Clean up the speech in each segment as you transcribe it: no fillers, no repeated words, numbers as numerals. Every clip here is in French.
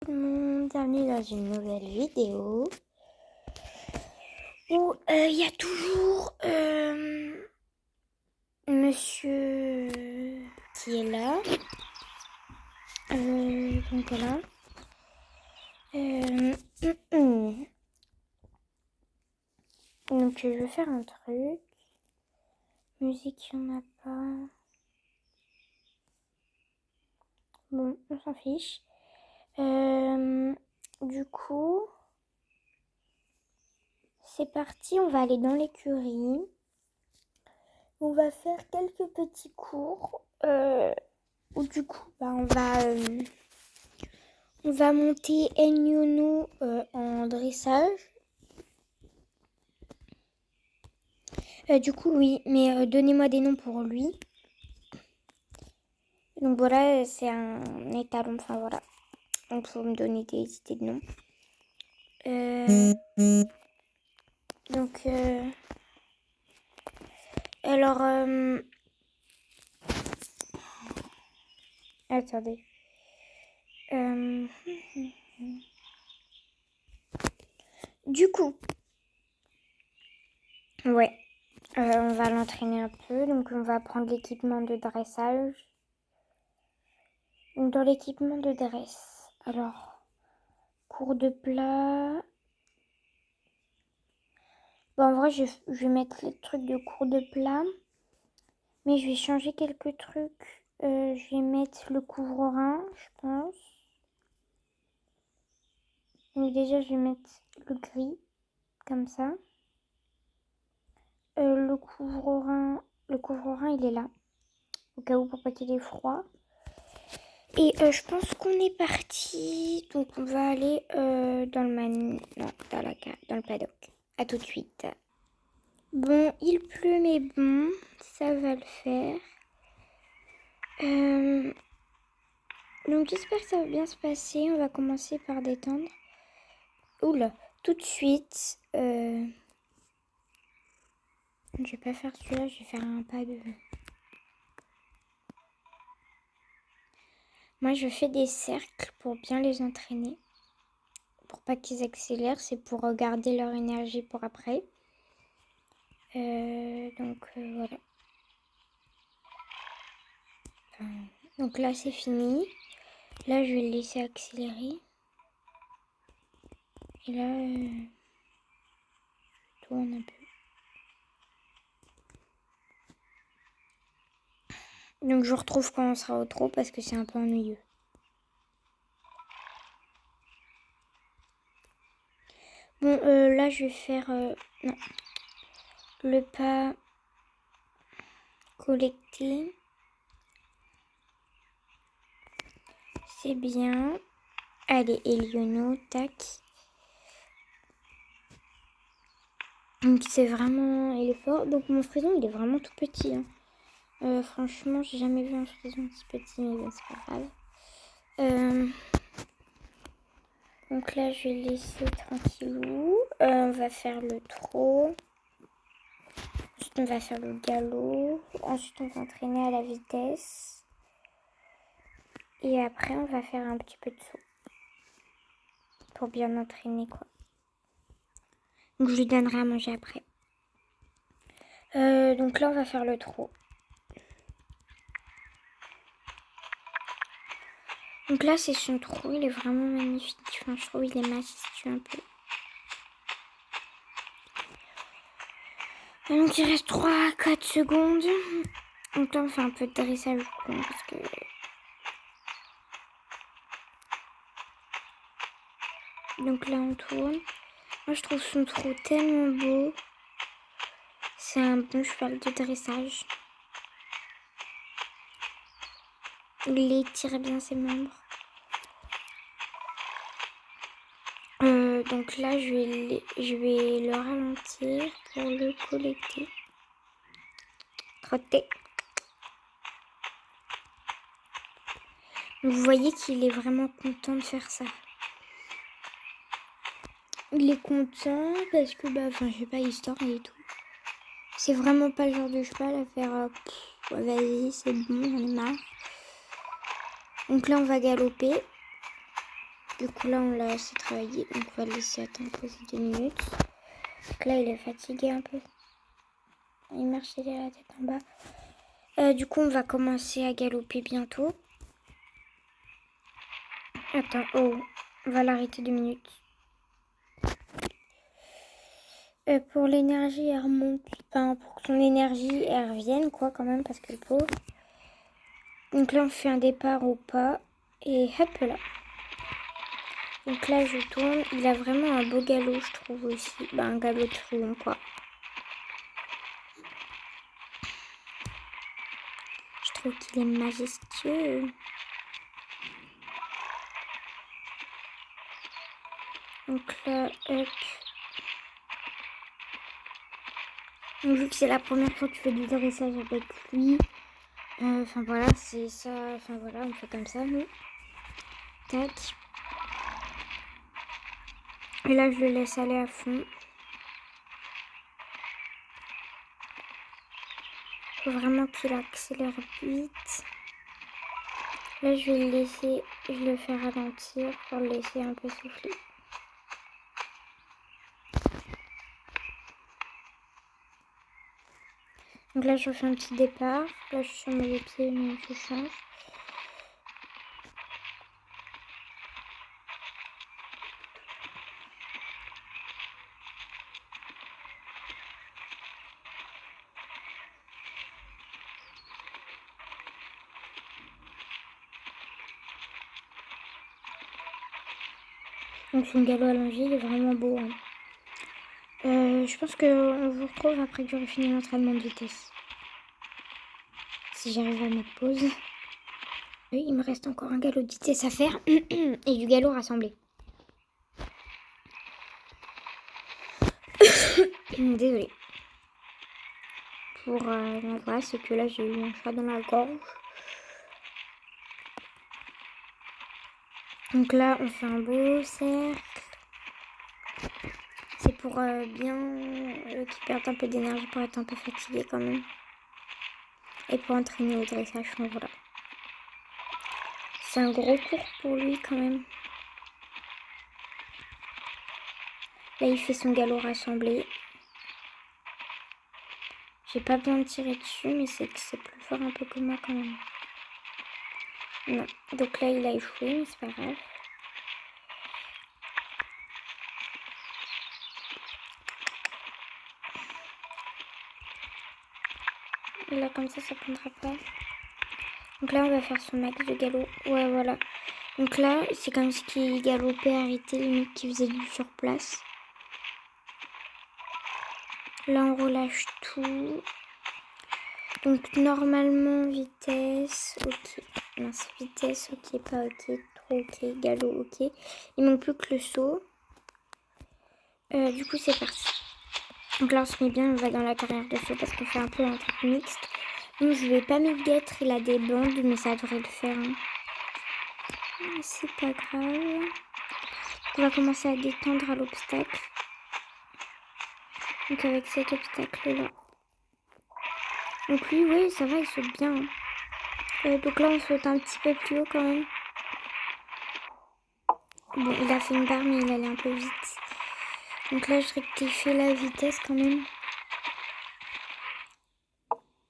tout le monde, bienvenue dans une nouvelle vidéo où il y a toujours monsieur qui est là. Donc voilà. Donc je vais faire un truc. Musique, il n'y en a pas. Bon, on s'en fiche. Du coup, c'est parti, on va aller dans l'écurie. On va faire quelques petits cours où du coup, on va monter Enyono en dressage. Du coup, oui, mais donnez-moi des noms pour lui. Donc voilà, c'est un étalon, enfin voilà. Donc, il faut me donner des idées de noms. Donc, alors, attendez. Du coup, ouais, on va l'entraîner un peu. Donc, on va prendre l'équipement de dressage. Donc, dans l'équipement de dresse, alors, cours de plat. Bon, en vrai, je vais mettre les trucs de cours de plat. Mais je vais changer quelques trucs. Je vais mettre le couvre-rein, je pense. Donc déjà, je vais mettre le gris, comme ça. Le couvre-rein, il est là. Au cas où, pour pas qu'il ait froid. Et je pense qu'on est parti. Donc on va aller dans le paddock. À tout de suite. Bon, il pleut, mais bon, ça va le faire. Donc j'espère que ça va bien se passer. On va commencer par détendre. Oula, tout de suite. Je vais pas faire celui-là, je vais faire un pas de... Moi, je fais des cercles pour bien les entraîner. Pour pas qu'ils accélèrent, c'est pour garder leur énergie pour après. Donc voilà. Donc là, c'est fini. Là, je vais le laisser accélérer. Et là, je tourne un peu. Donc je retrouve quand on sera au trot parce que c'est un peu ennuyeux. Bon, là, je vais faire non. Le pas collecté. C'est bien. Allez, Eliono, tac. Donc c'est vraiment... Il est fort. Donc mon frison, il est vraiment tout petit. Hein. Franchement, j'ai jamais vu un frison si petit, mais bon, c'est pas grave. Donc là, je vais laisser tranquillou. On va faire le trot. Ensuite, on va faire le galop. Ensuite, on va entraîner à la vitesse. Et après, on va faire un petit peu de saut. Pour bien entraîner, quoi. Donc, je lui donnerai à manger après. Donc là, on va faire le trot. Donc là, c'est son trou. Il est vraiment magnifique. Enfin, je trouve il est majestueux un peu. Et donc, il reste 3-4 secondes. Donc là, on fait un peu de dressage parce que... Donc là, on tourne. Moi, je trouve son trou tellement beau. C'est un bon cheval de dressage. Il étire bien ses membres. Donc là, je vais le ralentir pour le collecter. Trotter. Vous voyez qu'il est vraiment content de faire ça. Il est content parce que, je sais pas, histoire et tout. C'est vraiment pas le genre de cheval à faire vas-y, c'est bon, j'en ai marre. Donc là, on va galoper. Du coup, là, on l'a assez travaillé. Donc, on va le laisser attendre poser 2 minutes. Donc là, il est fatigué un peu. Il marche, il a la tête en bas. Du coup, on va commencer à galoper bientôt. Attends, oh, on va l'arrêter 2 minutes. Pour l'énergie, elle remonte. Enfin, pour que son énergie, elle revienne, quoi, quand même, parce que le pauvre. Donc là, on fait un départ au pas. Et hop là. Donc là, je tourne. Il a vraiment un beau galop, je trouve aussi. Un galop de truand, quoi. Je trouve qu'il est majestueux. Donc là, hop. Donc, vu que c'est la première fois que je fais du dressage avec lui. Enfin voilà, c'est ça. Enfin voilà, on fait comme ça, nous. Tac. Et là, je le laisse aller à fond. Faut vraiment qu'il accélère vite. Là, je vais le laisser, je le fais ralentir pour le laisser un peu souffler. Donc là, je fais un petit départ. Là, je suis sur mes pieds, mais je change. Donc son galop allongé, il est vraiment beau. Hein. Je pense qu'on vous retrouve après que j'aurai fini l'entraînement de vitesse. Si j'arrive à mettre pause. Oui, il me reste encore un galop de vitesse à faire et du galop rassemblé. Désolée. Pour ma voix, c'est que là j'ai eu un chat dans la gorge. Donc là, on fait un beau cercle. C'est pour bien qu'il perde un peu d'énergie pour être un peu fatigué quand même. Et pour entraîner au dressage, voilà. C'est un gros cours pour lui quand même. Là, il fait son galop rassemblé. J'ai pas besoin de tirer dessus, mais c'est que c'est plus fort un peu que moi quand même. Non. Donc là, il a échoué, mais c'est pas grave. Là, comme ça prendra pas. Donc là, on va faire son max de galop. Ouais, voilà. Donc là, c'est comme si qu'il galopait, arrêté, limite qu'il faisait du sur place. Là, on relâche tout. Donc, normalement, vitesse, ok. Mince, vitesse, ok, pas ok. Trop ok, galop, ok. Il manque plus que le saut. Du coup, c'est parti. Donc là, on se met bien, on va dans la carrière de saut parce qu'on fait un peu un truc mixte. Donc, je vais pas m'y guêtre, il a des bandes, mais ça devrait le faire. Hein. C'est pas grave. On va commencer à détendre à l'obstacle. Donc avec cet obstacle-là. Donc lui, oui, ça va, il saute bien. Donc là, on saute un petit peu plus haut quand même. Bon, il a fait une barre, mais il allait un peu vite. Donc là, je rectifie la vitesse quand même.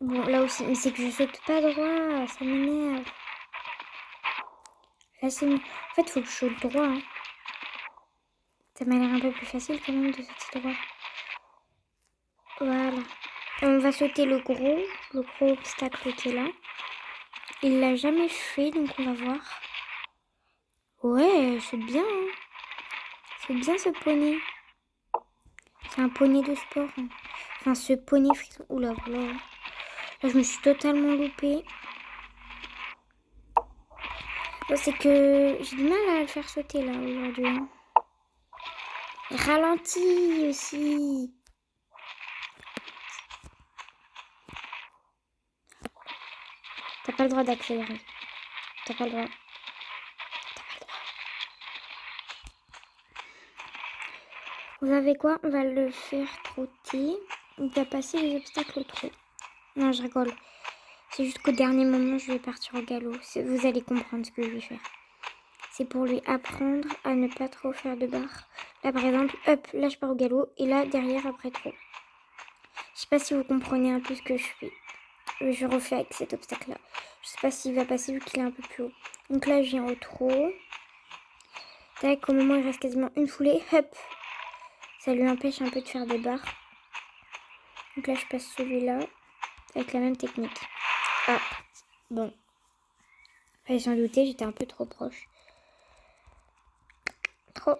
Bon, là aussi, mais c'est que je saute pas droit, ça m'énerve. Là, c'est... En fait, il faut que je saute droit. Hein. Ça m'a l'air un peu plus facile quand même de sauter droit. Voilà. On va sauter le gros obstacle qui est là. Il l'a jamais fait, donc on va voir. Ouais, c'est bien. Hein. C'est bien ce poney. C'est un poney de sport. Hein. Enfin, ce poney frisson. Oula, oula. Là, je me suis totalement loupée. C'est que j'ai du mal à le faire sauter là aujourd'hui. Hein. Ralentis aussi. T'as pas le droit d'accélérer. T'as pas le droit. Vous savez quoi? On va le faire trotter. On va passer les obstacles trop. Non, je rigole. C'est juste qu'au dernier moment, je vais partir au galop. Vous allez comprendre ce que je vais faire. c'est pour lui apprendre à ne pas trop faire de barres. Là, par exemple, hop, là, je pars au galop. Et là, derrière, après trop. Je sais pas si vous comprenez un peu ce que je fais. Je refais avec cet obstacle-là. Je sais pas s'il va passer vu qu'il est un peu plus haut. Donc là, je viens au trot. Tac, au moment où il reste quasiment une foulée, hop. Ça lui empêche un peu de faire des barres. Donc là, je passe celui-là avec la même technique. Ah, bon. Fallait s'en douter, j'étais un peu trop proche. Trop.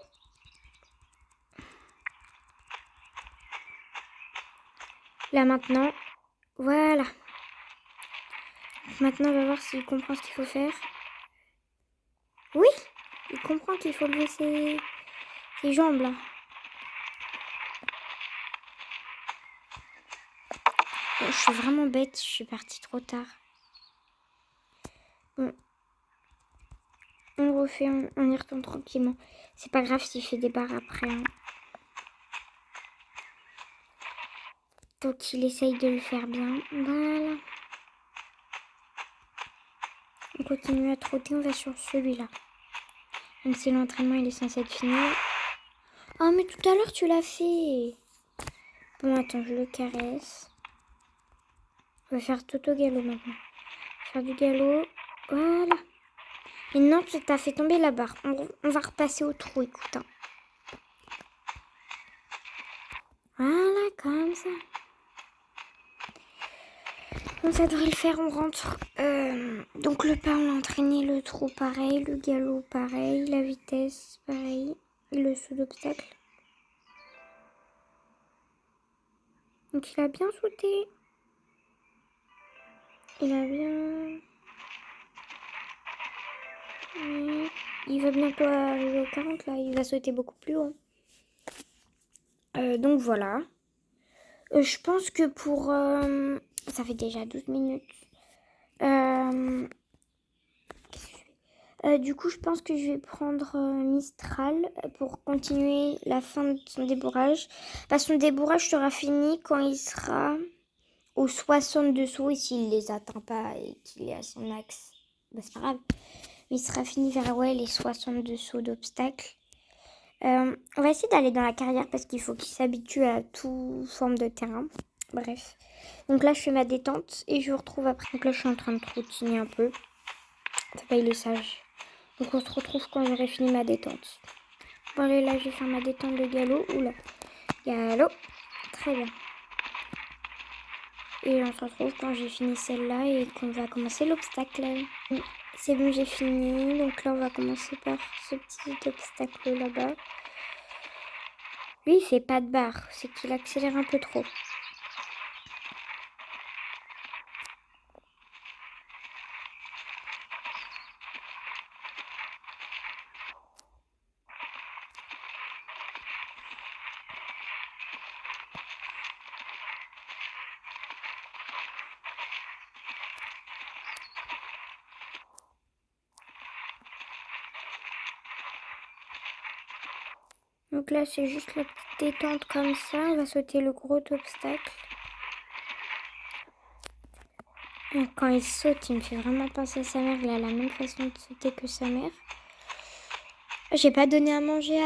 Là maintenant, voilà. Maintenant, on va voir s'il comprend ce qu'il faut faire. Oui, il comprend qu'il faut lever ses jambes là. Je suis vraiment bête, je suis partie trop tard. Bon. On refait, on y retourne tranquillement. C'est pas grave s'il fait des barres après. Hein. Donc il essaye de le faire bien. Voilà. On continue à trotter, on va sur celui-là. Même si l'entraînement il est censé être fini. Oh mais tout à l'heure tu l'as fait. Bon attends, je le caresse. On va faire tout au galop maintenant. Faire du galop. Voilà. Et non, tu t'as fait tomber la barre. On va repasser au trou, écoute. Hein. Voilà, comme ça. Bon, ça devrait le faire, on rentre. Donc le pas, on l'a entraîné, le trou pareil, le galop pareil, la vitesse pareil, le saut d'obstacle. Donc il a bien sauté. Il a bien... Il va bientôt arriver au 40 là, il va sauter beaucoup plus haut. Donc voilà. Je pense que pour... ça fait déjà 12 minutes. Du coup, je pense que je vais prendre Mistral pour continuer la fin de son débourrage. Son débourrage sera fini quand il sera aux 62 sauts et s'il les atteint pas et qu'il est à son axe, bah, c'est pas grave. Mais il sera fini vers les 62 sauts d'obstacles. On va essayer d'aller dans la carrière parce qu'il faut qu'il s'habitue à toute forme de terrain. Bref. Donc là, je fais ma détente et je vous retrouve après. Donc là, je suis en train de trottiner un peu. Faut pas, il est sage. Donc on se retrouve quand j'aurai fini ma détente. Bon allez, là je vais faire ma détente de galop. Oula. Galop. Très bien. Et on se retrouve quand j'ai fini celle-là et qu'on va commencer l'obstacle. C'est bon, j'ai fini. Donc là on va commencer par ce petit obstacle là-bas. Lui il fait pas de barre. C'est qu'il accélère un peu trop. Donc là, c'est juste la petite détente comme ça. On va sauter le gros obstacle. Donc quand il saute, il me fait vraiment penser à sa mère. Il a la même façon de sauter que sa mère. J'ai pas donné à manger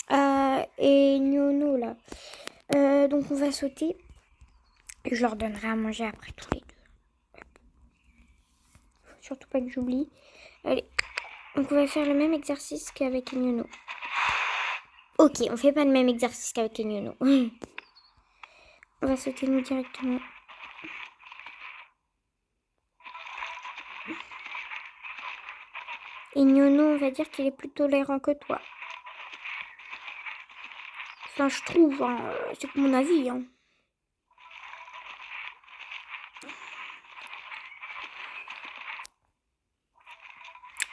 à Nono là. Donc on va sauter. Et je leur donnerai à manger après tous les deux. Faut surtout pas que j'oublie. Allez. Donc on va faire le même exercice qu'avec Nono. Ok, on fait pas le même exercice qu'avec Nono. On va sauter nous directement. Et Nono, on va dire qu'il est plus tolérant que toi. Enfin, je trouve, hein, c'est que mon avis. Hein.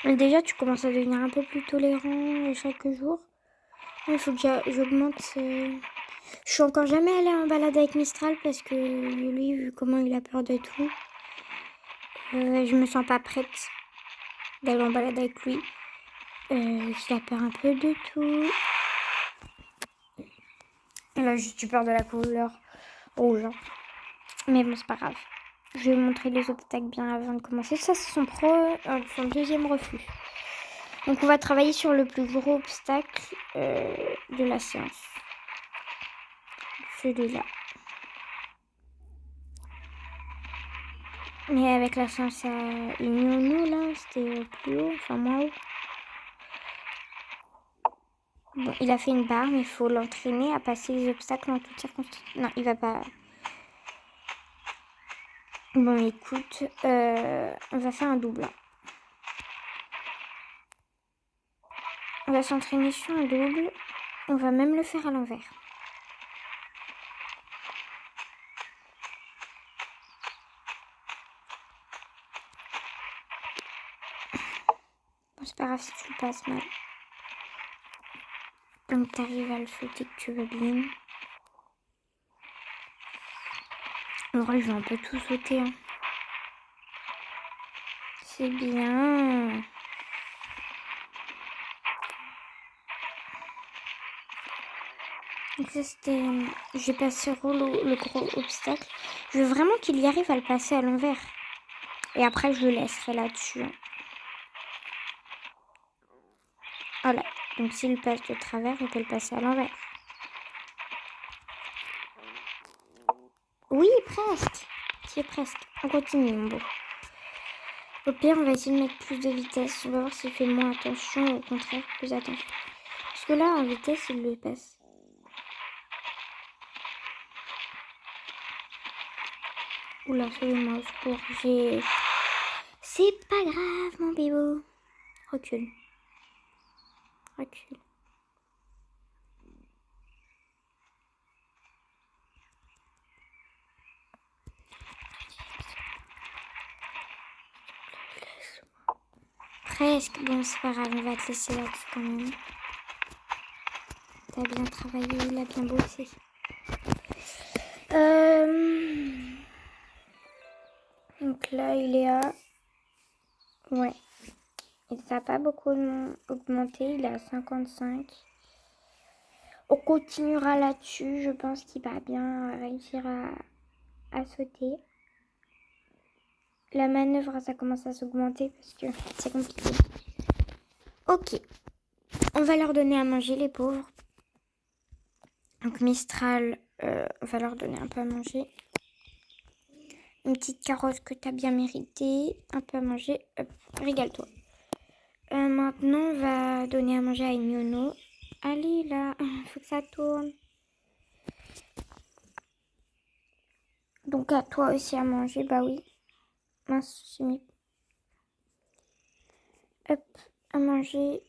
Déjà, tu commences à devenir un peu plus tolérant chaque jour. Il faut que j'augmente. Je suis encore jamais allée en balade avec Mistral parce que lui, vu comment il a peur de tout, je me sens pas prête d'aller en balade avec lui. Il a peur un peu de tout. Elle a juste eu peur de la couleur rouge. Hein. Mais bon, c'est pas grave. Je vais montrer les obstacles bien avant de commencer. Ça, c'est son deuxième refus. Donc on va travailler sur le plus gros obstacle de la séance. Celui-là. Mais avec la séance à Ignono, là, c'était plus haut, enfin moins haut. Bon, il a fait une barre, mais il faut l'entraîner à passer les obstacles en toutes circonstances. Non, il va pas. Bon, écoute, on va faire un double. On va s'entraîner sur un double. On va même le faire à l'envers. Bon, c'est pas grave si tu le passes mal. Donc t'arrives à le sauter que tu veux bien. En vrai, je vais un peu tout sauter. Hein. C'est bien. Donc ça c'était... J'ai passé le gros obstacle. Je veux vraiment qu'il y arrive à le passer à l'envers. Et après je le laisserai là-dessus. Voilà. Donc s'il passe de travers, il peut le passer à l'envers. Oui, presque. C'est presque. On continue mon beau. Au pire, on va essayer de mettre plus de vitesse. On va voir s'il fait moins attention ou au contraire plus attention. Parce que là, en vitesse, il le passe. Oula, sauvez-moi au secours. C'est pas grave, mon bébé. Recule. Recule. Presque. Bon, c'est pas grave, on va te laisser là-dessus quand même. T'as bien travaillé, il a bien bossé. Donc là, il est à... Ouais. Et ça n'a pas beaucoup augmenté, il est à 55. On continuera là-dessus, je pense qu'il va bien réussir à sauter. La manœuvre, ça commence à s'augmenter parce que c'est compliqué. Ok, on va leur donner à manger les pauvres. Donc Mistral, on va leur donner un peu à manger. Une petite carotte que tu as bien méritée, un peu à manger, hop, régale-toi. Maintenant, on va donner à manger à Ignono. Allez là, faut que ça tourne. Donc à toi aussi à manger, bah oui. Mince, j'ai mis. Hop, à manger.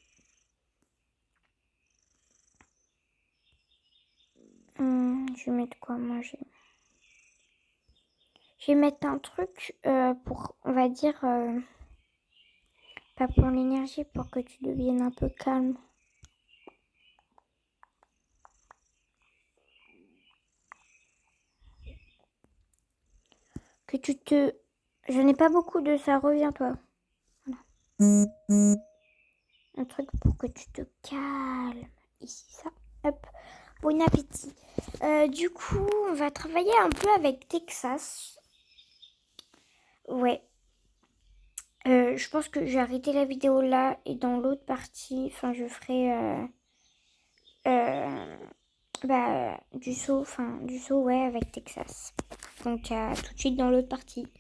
Je vais mettre quoi à manger? Je vais mettre un truc pour, on va dire, pas pour l'énergie, pour que tu deviennes un peu calme. Que tu te... Je n'ai pas beaucoup de ça, reviens-toi. Voilà. Un truc pour que tu te calmes. Ici, ça. Hop. Bon appétit. Du coup, on va travailler un peu avec Texas. Ouais. Je pense que je vais arrêter la vidéo là et dans l'autre partie, enfin, je ferai du saut, ouais, avec Texas. Donc, tout de suite dans l'autre partie.